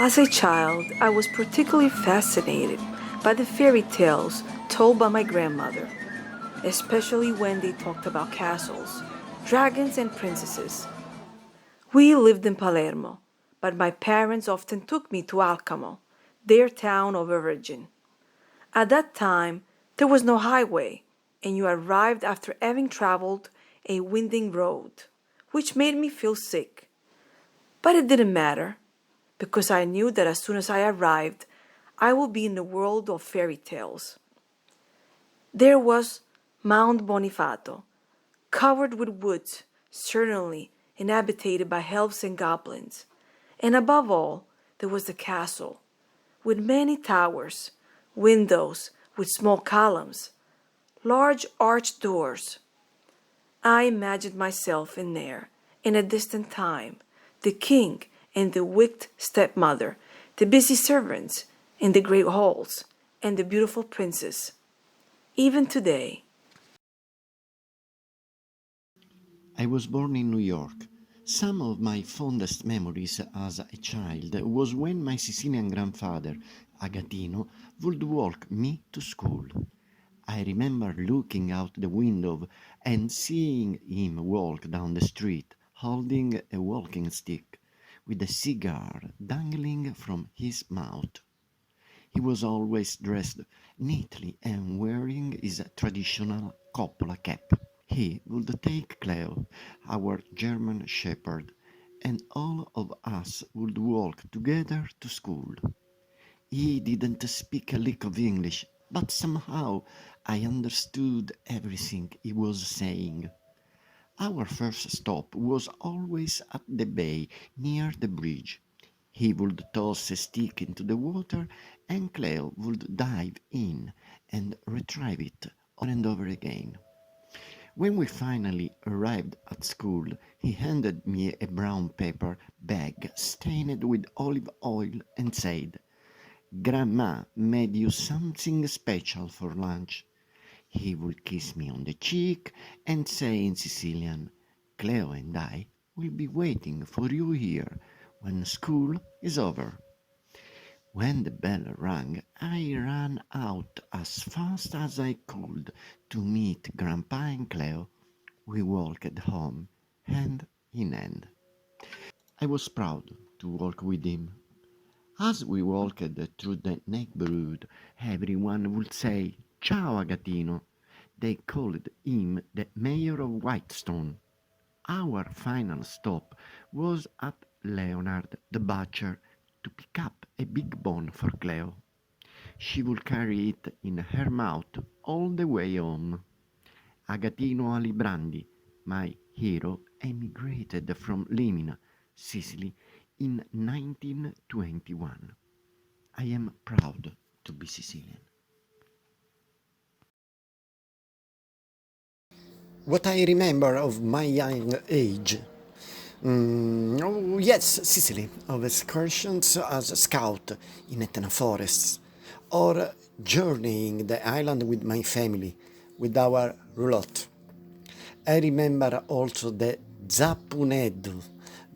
As a child, I was particularly fascinated by the fairy tales told by my grandmother, especially when they talked about castles, dragons, and princesses. We lived in Palermo, but my parents often took me to Alcamo, their town of origin. At that time, there was no highway, and you arrived after having traveled a winding road, which made me feel sick. But it didn't matter, because I knew that as soon as I arrived, I would be in the world of fairy tales. There was Mount Bonifato, covered with woods, certainly inhabited by elves and goblins. And above all, there was the castle, with many towers, windows with small columns, large arched doors. I imagined myself in there, in a distant time, the king and the wicked stepmother, the busy servants in the great halls, and the beautiful princess. Even today, I was born in New York. Some of my fondest memories as a child was when my Sicilian grandfather, Agatino, would walk me to school. I remember looking out the window and seeing him walk down the street holding a walking stick with a cigar dangling from his mouth. He was always dressed neatly and wearing his traditional Coppola cap. He would take Cleo, our German shepherd, and all of us would walk together to school. He didn't speak a lick of English, but somehow I understood everything he was saying. Our first stop was always at the bay near the bridge. He would toss a stick into the water, and Cleo would dive in and retrieve it over and over again. When we finally arrived at school, he handed me a brown paper bag stained with olive oil and said, "Grandma made you something special for lunch." He would kiss me on the cheek and say in Sicilian, "Cleo and I will be waiting for you here when school is over." When the bell rang, I ran out as fast as I could to meet Grandpa and Cleo. We walked home hand in hand. I was proud to walk with him. As we walked through the neighborhood, everyone would say, "Ciao, Agatino." They called him the mayor of Whitestone. Our final stop was at Leonard the butcher to pick up a big bone for Cleo. She would carry it in her mouth all the way home. Agatino Alibrandi, my hero, emigrated from Limina, Sicily, in 1921. I am proud to be Sicilian. What I remember of my young age. Oh, yes, Sicily, of excursions as a scout in Etna forests, or journeying the island with my family with our roulotte. I remember also the zappuneddu,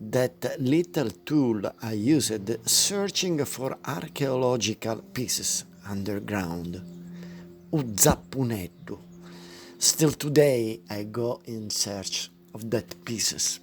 that little tool I used searching for archaeological pieces underground. O zappuneddu. Still today I go in search of that pieces.